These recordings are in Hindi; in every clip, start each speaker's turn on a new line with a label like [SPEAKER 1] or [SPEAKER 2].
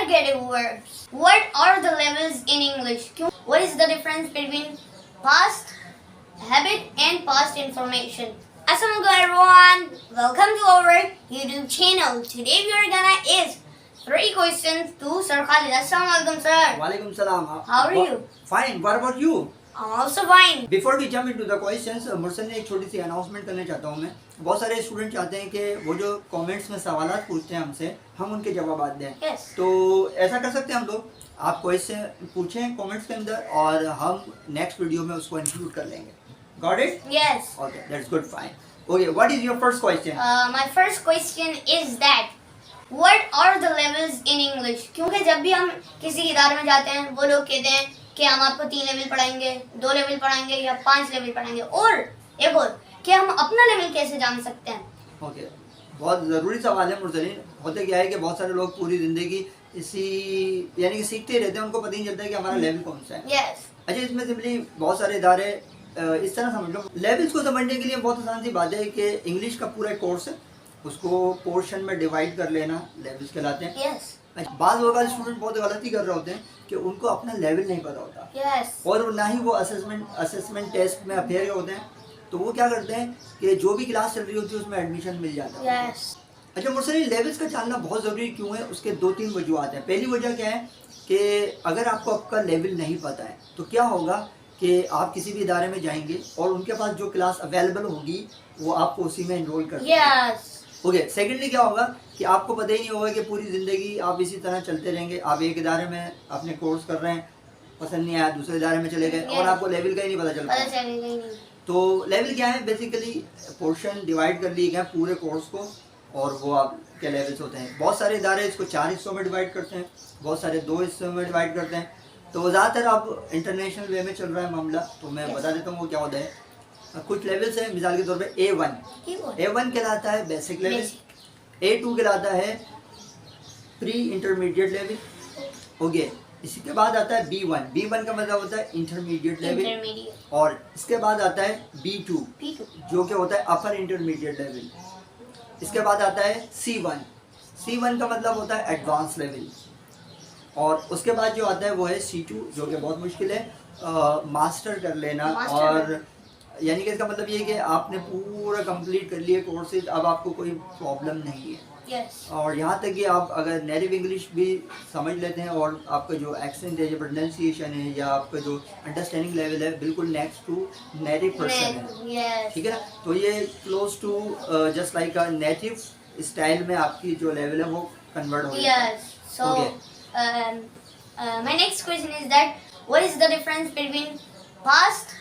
[SPEAKER 1] interrogative verbs. What are the levels in English? What is the difference between past habit and past information? Assalamualaikum everyone. Welcome to our YouTube channel. Today we are gonna ask 3 questions to Sir Khalid. Assalamualaikum sir.
[SPEAKER 2] Walaikum salam.
[SPEAKER 1] How are you?
[SPEAKER 2] Fine. What about you?
[SPEAKER 1] I'm also fine.
[SPEAKER 2] Before we jump into the questions, Mursal ने एक छोटी सी अनाउंसमेंट करना चाहता हूँ मैं. बहुत सारे स्टूडेंट चाहते हैं कि वो जो कमेंट्स में सवालात पूछते हैं हमसे, हम उनके जवाब दें.
[SPEAKER 1] Yes.
[SPEAKER 2] तो ऐसा कर सकते हैं हम लोग. आप क्वेश्चन पूछें कमेंट्स के अंदर और हम नेक्स्ट वीडियो में उसको इंक्लूड कर लेंगे. Got it?
[SPEAKER 1] Yes.
[SPEAKER 2] Okay, that's good. Fine. Okay, what is your first question?
[SPEAKER 1] My first question is that what are the levels in English? क्योंकि जब भी हम किसी इदारे में जाते हैं वो लोग कहते हैं कि हम आपको 3 लेवल पढ़ाएंगे, 2 लेवल पढ़ाएंगे या 5 लेवल पढ़ाएंगे, और एक और कि हम अपना लेवल कैसे जान सकते हैं.
[SPEAKER 2] ओके, बहुत ज़रूरी सवाल है मुर्सलीन. होते क्या है कि बहुत सारे लोग पूरी ज़िंदगी इसी यानी कि सीखते रहते हैं, उनको पता ही नहीं चलता है कि हमारा लेवल कौन सा है.
[SPEAKER 1] Yes.
[SPEAKER 2] अच्छा, इसमें सिंपली बहुत सारे इदारे इस तरह समझ लो. लेवल्स को समझने के लिए बहुत आसान सी बात है कि इंग्लिश का पूरा एक कोर्स है, उसको पोर्शन में डिवाइड कर लेना लेवल्स कहलाते हैं.
[SPEAKER 1] Yes.
[SPEAKER 2] बाद लोग स्टूडेंट बहुत गलती कर रहे होते हैं कि उनको अपना लेवल नहीं पता होता.
[SPEAKER 1] Yes.
[SPEAKER 2] और ना ही वो असेसमेंट टेस्ट में अपेयर होते हैं. तो वो क्या करते हैं कि जो भी क्लास चल रही होती है उसमें एडमिशन मिल जाता है.
[SPEAKER 1] Yes.
[SPEAKER 2] अच्छा मुर्सलीन, लेवल्स का जानना बहुत ज़रूरी क्यों है, उसके 2-3 वजूहत हैं. पहली वजह क्या है कि अगर आपको आपका लेवल नहीं पता है तो क्या होगा कि आप किसी भी इदारे में जाएंगे और उनके पास जो क्लास अवेलेबल होगी वो आपको उसी में इनरोल कर देंगे.
[SPEAKER 1] Yes.
[SPEAKER 2] ओके. सेकेंडली क्या होगा कि आपको पता ही नहीं होगा कि पूरी ज़िंदगी आप इसी तरह चलते रहेंगे. आप एक इदारे में अपने कोर्स कर रहे हैं, पसंद नहीं आया, दूसरे इदारे में चले गए और आपको लेवल का ही नहीं पता चल पाया. तो लेवल क्या है, बेसिकली पोर्शन डिवाइड कर लिए गए पूरे कोर्स को और वो आपके लेवल्स होते हैं. बहुत सारे इदारे इसको 4 हिस्सों में डिवाइड करते हैं, बहुत सारे 2 हिस्सों में डिवाइड करते हैं. तो ज़्यादातर अब इंटरनेशनल वे में चल रहा है मामला, तो मैं बता देता हूँ वो क्या होता है. कुछ लेवल्स हैं, मिसाल के तौर पे A1 कहलाता है बेसिक लेवल, A2 कहलाता है प्री इंटरमीडिएट लेवल. ओके. इसी के बाद आता है B1 का मतलब होता है इंटरमीडिएट लेवल, और इसके बाद आता है B2 जो कि होता है अपर इंटरमीडिएट लेवल. इसके बाद आता है C1 का मतलब होता है एडवांस लेवल, और उसके बाद जो आता है वो है C2 जो कि बहुत मुश्किल है मास्टर कर लेना. और यानी कि इसका मतलब ये है कि आपने पूरा कंप्लीट कर लिया कोर्सेज, अब आपको कोई प्रॉब्लम नहीं है.
[SPEAKER 1] Yes. और
[SPEAKER 2] यहाँ तक कि आप अगर नेटिव इंग्लिश भी समझ लेते हैं और आपका जो एक्सेंट है, जो प्रोनाउंसिएशन है या आपका जो अंडरस्टैंडिंग लेवल है बिल्कुल नेक्स्ट टू नेटिव पर्सन है. ठीक है ना. तो ये close to just like a native style में आपकी जो लेवल है वो कन्वर्ट हो जाता है.
[SPEAKER 1] So my next question is that what is the difference between past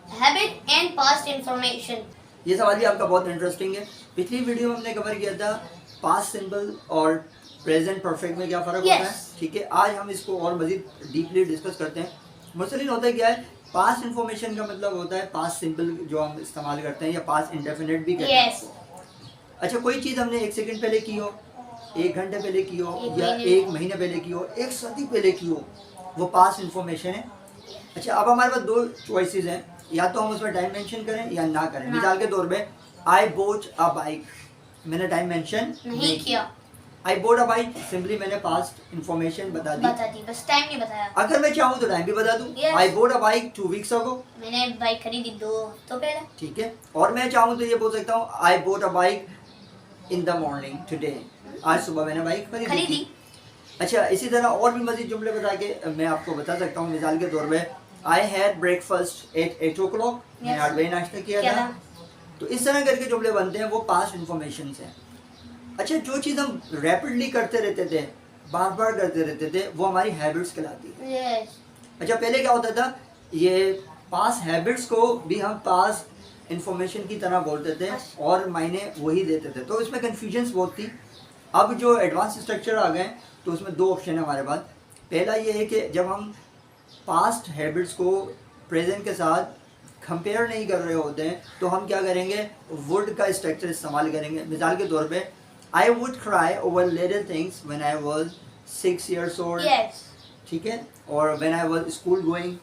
[SPEAKER 1] habit and past information?
[SPEAKER 2] ये सवाल भी आपका बहुत इंटरेस्टिंग है. पिछली वीडियो में हमने कवर किया था पास्ट सिंपल और प्रेजेंट परफेक्ट में क्या फ़र्क होता है. ठीक है, आज हम इसको और मज़ीद डीपली डिस्कस करते हैं. मुर्सलीन, होता है क्या है, पास्ट इन्फॉर्मेशन का मतलब होता है पास्ट सिंपल जो हम इस्तेमाल करते हैं या पास्ट इंडेफिनिट भी कहते हैं. अच्छा, कोई चीज़ हमने 1 सेकंड पहले की हो, 1 घंटे पहले की हो या 1 महीने पहले की हो, 1 सदी पहले की हो, वो पास्ट इन्फॉर्मेशन है. अच्छा, अब हमारे पास 2 चॉइसेस हैं, या तो हम उसमें टाइम मेंशन करें या ना करें. मिसाल के तौर पे आई बोट अ बाइक, मैंने टाइम मेंशन नहीं किया. आई बोट अ बाइक, सिंपली मैंने पास्ट इन्फॉर्मेशन बता दी,
[SPEAKER 1] बस टाइम नहीं बताया.
[SPEAKER 2] अगर मैं चाहूँ तो टाइम भी बता दूँ. आई bought a bike 2 weeks ago,
[SPEAKER 1] मैंने बाइक खरीदी 2 तो पहले.
[SPEAKER 2] ठीक है. और मैं चाहूँ तो ये बोल सकता हूँ I bought a bike in the morning today, आज सुबह मैंने बाइक खरीदी. अच्छा, इसी तरह और भी मज़ीद जुमले बता के मैं आपको बता सकता हूँ. मिसाल के तौर पे I had breakfast at 8 o'clock, मैंने 8 बजे नाश्ता किया था. तो इस तरह करके जुमले बनते हैं, वो पास्ट इन्फॉर्मेशन हैं. अच्छा, जो चीज़ हम रैपिडली करते रहते थे, बार बार करते रहते थे, वो हमारी हैबिट्स कहलाती है. अच्छा, पहले क्या होता था, ये पास्ट हैबिट्स को भी हम पास्ट इन्फॉर्मेशन की तरह बोलते थे और मायने वही देते थे, तो इसमें कन्फ्यूजन्स बहुत थी. अब जो एडवांस स्ट्रक्चर आ गए तो उसमें 2 ऑप्शन है हमारे पास. पहला ये है कि जब हम पास्ट हैबिट्स को प्रेजेंट के साथ कंपेयर नहीं कर रहे होते हैं तो हम क्या करेंगे, वुड का स्ट्रक्चर इस्तेमाल करेंगे. मिसाल के तौर पे I would cry over little things when I was 6 years old. ठीक है. और when I was school going,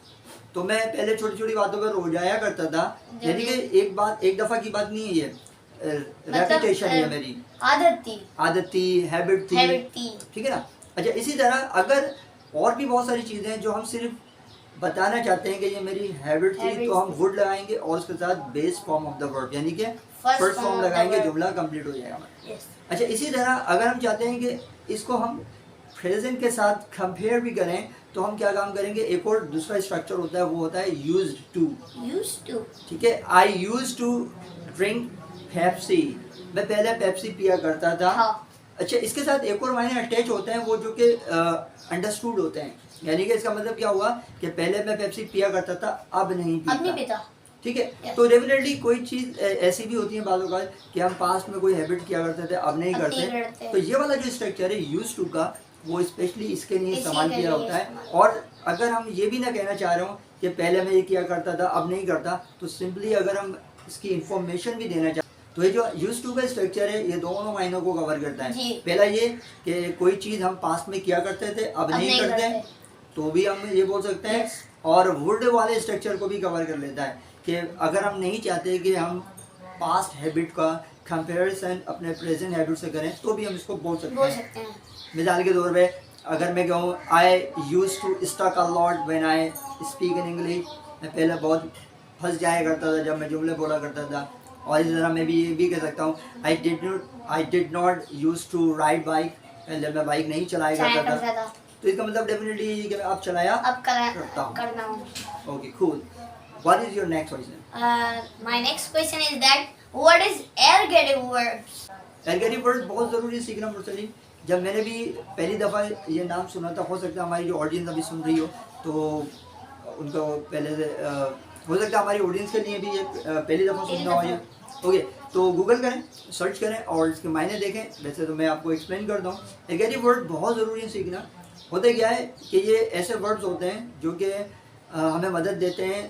[SPEAKER 2] तो मैं पहले छोटी छोटी बातों पर रो जाया करता था. यानी कि एक दफ़ा की बात नहीं है, ये रेपुटेशन है मेरी, आदत थी, हैबिट थी. ठीक है ना. अच्छा, इसी तरह अगर और भी बहुत सारी चीज़ें हैं जो हम सिर्फ बताना चाहते हैं कि ये मेरी हैबिट थी,
[SPEAKER 1] Habits
[SPEAKER 2] तो हम
[SPEAKER 1] थी।
[SPEAKER 2] वुड लगाएंगे और उसके साथ base form of the verb, यानी कि
[SPEAKER 1] First
[SPEAKER 2] first
[SPEAKER 1] form
[SPEAKER 2] form
[SPEAKER 1] of the
[SPEAKER 2] लगाएंगे,
[SPEAKER 1] verb.
[SPEAKER 2] जुमला कंप्लीट हो जाएगा हमारा।
[SPEAKER 1] Yes.
[SPEAKER 2] अच्छा, इसी तरह अगर हम चाहते हैं कि इसको हम प्रेजेंट के साथ कंपेयर भी करें, तो हम क्या काम करेंगे, एक और दूसरा स्ट्रक्चर होता है, वो होता है यूज्ड टू।
[SPEAKER 1] Used to.
[SPEAKER 2] ठीक है, I used to drink Pepsi, मैं पहले पेप्सी पिया करता था।
[SPEAKER 1] हाँ।
[SPEAKER 2] अच्छा, इसके साथ एक और मायने अटैच होते हैं, वो जो कि अंडरस्टूड होते हैं, यानी कि इसका मतलब क्या हुआ कि पहले मैं पेप्सी पिया करता था, अब नहीं
[SPEAKER 1] अब नहीं
[SPEAKER 2] पीता।
[SPEAKER 1] पीता।
[SPEAKER 2] ठीक है,
[SPEAKER 1] Yes.
[SPEAKER 2] तो डेफिनेटली कोई चीज़ ऐसी भी होती है बालों का कि हम पास्ट में कोई हैबिट किया करते थे, अब नहीं
[SPEAKER 1] अब नहीं
[SPEAKER 2] करते।
[SPEAKER 1] करते।
[SPEAKER 2] तो ये वाला जो स्ट्रक्चर है यूज टू का, वो स्पेशली इसके लिए
[SPEAKER 1] इसी
[SPEAKER 2] इस्तेमाल
[SPEAKER 1] के
[SPEAKER 2] किया
[SPEAKER 1] लिए
[SPEAKER 2] होता है।
[SPEAKER 1] इस्तेमाल।
[SPEAKER 2] और अगर हम ये भी ना कहना चाह रहे हो कि पहले मैं ये किया करता था, अब नहीं करता, तो सिंपली अगर हम इसकी इंफॉर्मेशन भी देना चाहते, तो ये जो यूज टू का स्ट्रक्चर है, ये दोनों मायनों को कवर करता है।
[SPEAKER 1] जी।
[SPEAKER 2] पहला ये कि कोई चीज़ हम पास्ट में किया करते थे, अब नहीं करते, तो भी हम ये बोल सकते हैं।
[SPEAKER 1] Yes.
[SPEAKER 2] और वुड वाले स्ट्रक्चर को भी कवर कर लेता है कि अगर हम नहीं चाहते कि हम पास्ट हैबिट का कंपैरिजन अपने प्रेजेंट हैबिट से करें, तो भी हम इसको बोल सकते
[SPEAKER 1] बोल
[SPEAKER 2] हैं।
[SPEAKER 1] सकते हैं।
[SPEAKER 2] मिसाल के तौर पे अगर मैं कहूँ I use to stuck a lot when I speak in English, मैं पहले बहुत फंस जाया करता था जब मैं जुमले बोला करता था। और इस तरह मैं भी ये भी कह सकता हूँ, I did not use to ride bike, पहले मैं बाइक नहीं चलाया
[SPEAKER 1] चाय
[SPEAKER 2] करता
[SPEAKER 1] करता
[SPEAKER 2] था।
[SPEAKER 1] था।
[SPEAKER 2] तो इसका मतलब डेफिनेटली कि मैं अब चलाया
[SPEAKER 1] अब
[SPEAKER 2] करता हूँ।
[SPEAKER 1] करना हूँ।
[SPEAKER 2] Okay, cool. What is your next question?
[SPEAKER 1] My next question is that what is ergative verbs?
[SPEAKER 2] Ergative word बहुत ज़रूरी है सीखना मुर्सलीन। जब मैंने भी पहली दफ़ा ये नाम सुना था, हो सकता है हमारी जो ऑडियंस अभी सुन रही हो तो उनको पहले से हो सकता है हमारी ऑडियंस के लिए भी ये पहली दफ़ा सुनना हो ये। ओके, तो गूगल करें, सर्च करें और इसके मायने देखें। वैसे तो मैं आपको एक्सप्लेन करता हूँ। एल्गेटिव वर्ड बहुत ज़रूरी है सीखना। होता क्या है कि ये ऐसे वर्ड्स होते हैं जो कि हमें मदद देते हैं।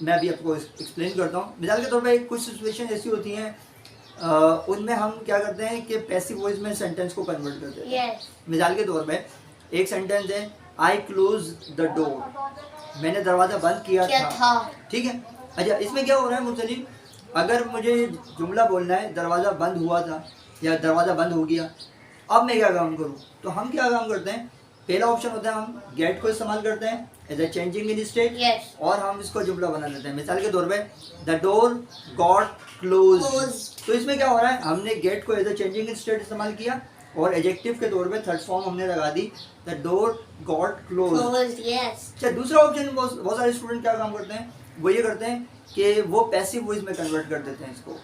[SPEAKER 2] मैं अभी आपको एक्सप्लेन करता हूँ। मिसाल के तौर पे कुछ सिचुएशन ऐसी होती हैं, उनमें हम क्या करते हैं कि पैसिव वॉइस में सेंटेंस को कन्वर्ट करते हैं।
[SPEAKER 1] Yes.
[SPEAKER 2] मिसाल के तौर पे एक सेंटेंस है, आई क्लोज द डोर, मैंने दरवाज़ा बंद किया
[SPEAKER 1] क्या
[SPEAKER 2] था।
[SPEAKER 1] था?
[SPEAKER 2] ठीक है। अच्छा, इसमें क्या हो रहा है मुर्सलीन, अगर मुझे जुमला बोलना है दरवाज़ा बंद हुआ था या दरवाज़ा बंद हो गया, अब मैं क्या काम करूँ, तो हम क्या काम करते हैं, पहला ऑप्शन होता है हम गेट को इस्तेमाल करते हैं as a changing in state.
[SPEAKER 1] Yes.
[SPEAKER 2] और हम इसको जुमला बना लेते हैं। मिसाल के तौर पे the door got close,
[SPEAKER 1] Closed.
[SPEAKER 2] तो इसमें क्या हो रहा है, हमने गेट को as a changing in state इस्तेमाल किया और एडजेक्टिव के तौर पे थर्ड फॉर्म हमने लगा दी, the door got close.
[SPEAKER 1] Closed. Yes.
[SPEAKER 2] अच्छा, दूसरा ऑप्शन बहुत सारे स्टूडेंट क्या काम करते हैं, वो ये करते हैं कि वो पैसिव वॉइस में कन्वर्ट कर देते हैं इसको,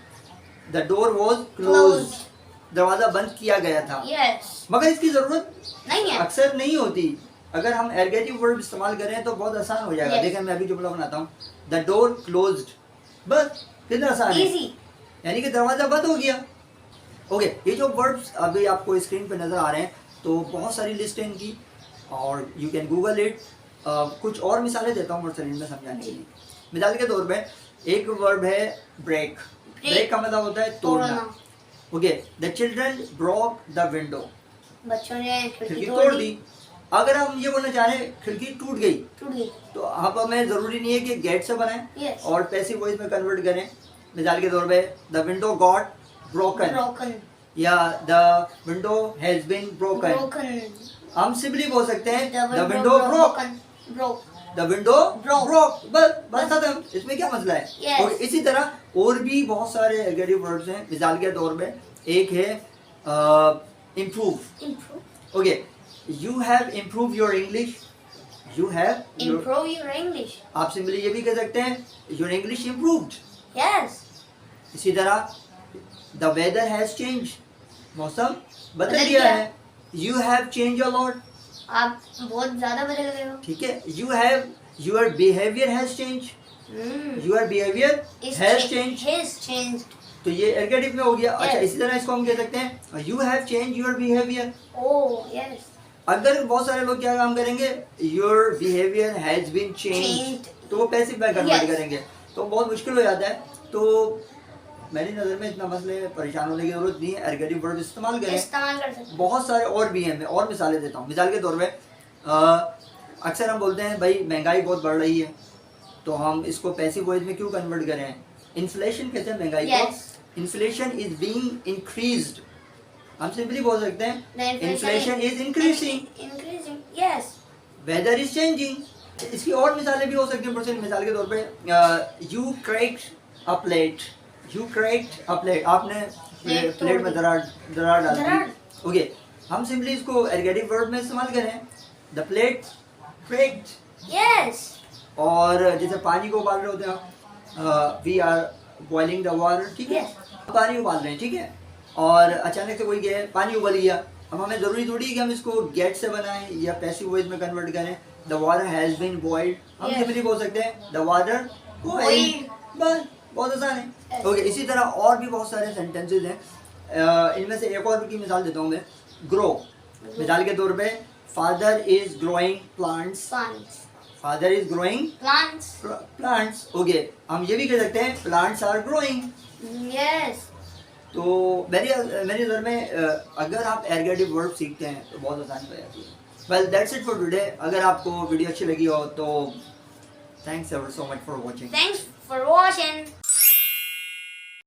[SPEAKER 2] द डोर वॉज क्लोज, दरवाज़ा बंद किया गया था।
[SPEAKER 1] Yes.
[SPEAKER 2] मगर इसकी ज़रूरत
[SPEAKER 1] नहीं है।
[SPEAKER 2] अक्सर नहीं होती। अगर हम एर्गेटिव वर्ब इस्तेमाल करें तो बहुत आसान हो जाएगा।
[SPEAKER 1] Yes.
[SPEAKER 2] देखें, मैं अभी जुमला बनाता हूँ, द डोर क्लोज्ड, बस कितना आसान है,
[SPEAKER 1] Easy.
[SPEAKER 2] यानी कि दरवाज़ा बंद हो गया। ओके, ये जो वर्ब्स अभी आपको स्क्रीन पे नज़र आ रहे हैं, तो बहुत सारी लिस्ट है इनकी और यू कैन गूगल इट। कुछ और मिसालें देता हूँ मुर्सलीन में समझाने के लिए। मिसाल के तौर पे एक वर्ब है ब्रेक। ब्रेक का मतलब होता है तोड़ना। Okay, the children broke the window,
[SPEAKER 1] बच्चों ने
[SPEAKER 2] खिड़की
[SPEAKER 1] खिड़की
[SPEAKER 2] तोड़ दी। अगर हम ये बोलना चाह रहे हैं खिड़की टूट गई,
[SPEAKER 1] टूट गई।
[SPEAKER 2] तो अब हमें ज़रूरी नहीं है कि गेट से बनाएं
[SPEAKER 1] Yes.
[SPEAKER 2] और पैसिव वॉइस में कन्वर्ट करें। मिसाल के तौर पे the window got broken
[SPEAKER 1] Broken.
[SPEAKER 2] या the window has been broken.
[SPEAKER 1] Broken.
[SPEAKER 2] हम सिंपली बोल सकते हैं
[SPEAKER 1] The
[SPEAKER 2] the window broke,
[SPEAKER 1] Broke.
[SPEAKER 2] The window
[SPEAKER 1] Broke.
[SPEAKER 2] Broke, बस खत्म। इसमें क्या मसला है।
[SPEAKER 1] Yes.
[SPEAKER 2] और इसी तरह और भी बहुत सारे एडजेक्टिव वर्ड्स हैं। मिसाल के तौर पे एक है improve.
[SPEAKER 1] Improve.
[SPEAKER 2] Okay, you have improve your English, you have
[SPEAKER 1] Improve your English.
[SPEAKER 2] आप सिंपली ये भी कह सकते हैं योर इंग्लिश इम्प्रूव्ड।
[SPEAKER 1] Yes.
[SPEAKER 2] इसी तरह द वेदर हैज चेंज, मौसम बदल
[SPEAKER 1] बदल
[SPEAKER 2] गया
[SPEAKER 1] गया।
[SPEAKER 2] है। You have change a lot,
[SPEAKER 1] आप बहुत ज्यादा बदल गए हो।
[SPEAKER 2] ठीक है। You have your behaviour has change, your behaviour has change,
[SPEAKER 1] Has changed.
[SPEAKER 2] तो ये एडजेक्टिव में हो गया। अच्छा,
[SPEAKER 1] Yes.
[SPEAKER 2] इसी तरह इसको हम कह सकते हैं you have change your behaviour.
[SPEAKER 1] Oh yes.
[SPEAKER 2] अगर बहुत सारे लोग क्या काम करेंगे, your behaviour has been change,
[SPEAKER 1] Changed.
[SPEAKER 2] तो वो पैसिव में कन्वर्ट
[SPEAKER 1] Yes.
[SPEAKER 2] करेंगे, तो बहुत मुश्किल हो जाता है। तो मेरी नज़र में इतना मसले परेशान होने की जरूरत नहीं है, एडजेक्टिव वर्ड इस्तेमाल करें।
[SPEAKER 1] इस्तेमाल कर सकते
[SPEAKER 2] बहुत सारे और भी हैं, मैं और मिसालें देता हूँ। मिसाल के तौर पे अक्सर हम बोलते हैं भाई महंगाई बहुत बढ़ रही है, तो हम इसको पैसिव वॉइस में क्यों कन्वर्ट करें, इन्फ्लेशन कहते हैं महंगाई
[SPEAKER 1] Yes.
[SPEAKER 2] को। इन्फ्लेशन इज बीइंग इंक्रीज्ड, हम सिंपली बोल सकते हैं
[SPEAKER 1] The
[SPEAKER 2] inflation is increasing,
[SPEAKER 1] Increasing. Yes.
[SPEAKER 2] Weather is changing. इसकी और मिसालें भी हो सकती हैं परसेंट। मिसाल के तौर पे you cracked a plate, you cracked a plate, आपने
[SPEAKER 1] प्लेट
[SPEAKER 2] प्लेट में
[SPEAKER 1] तोड़ दी।
[SPEAKER 2] दरार डाल
[SPEAKER 1] दरार।
[SPEAKER 2] दी। ओके, हम सिंपली इसको एडजेक्टिव वर्ब में इस्तेमाल करें, द प्लेट क्रैक्ड।
[SPEAKER 1] Yes.
[SPEAKER 2] और जैसे पानी को उबाल रहे होते हैं, we are boiling the water, ठीक है, पानी उबाल रहे हैं, ठीक है, और अचानक से कोई गया, पानी उबल गया। अब हमें ज़रूरी थोड़ी है कि हम इसको गेट से बनाएं या पैसिव वॉइस में कन्वर्ट करें, the water has been boiled, हम
[SPEAKER 1] Yes.
[SPEAKER 2] सिंपली बोल सकते हैं द वाटर बॉइल्ड, बस, बहुत आसान है।
[SPEAKER 1] Yes.
[SPEAKER 2] ओके, इसी तरह और भी बहुत सारे सेंटेंसेस हैं। इनमें से एक और की मिसाल देता हूँ मैं, ग्रो। मिसाल के तौर पे father is growing plants,
[SPEAKER 1] Plants.
[SPEAKER 2] Father is growing
[SPEAKER 1] Plants.
[SPEAKER 2] Plants. Okay, हम ये भी कह सकते हैं प्लांट्स आर ग्रोइंग।
[SPEAKER 1] Yes.
[SPEAKER 2] तो मेरी नज़र में अगर आप एडजेक्टिव वर्ब सीखते हैं तो बहुत आसानी हो जाती है। Well that's it for today. अगर आपको वीडियो अच्छी लगी हो तो thanks ever so much for watching.
[SPEAKER 1] Thanks for watching.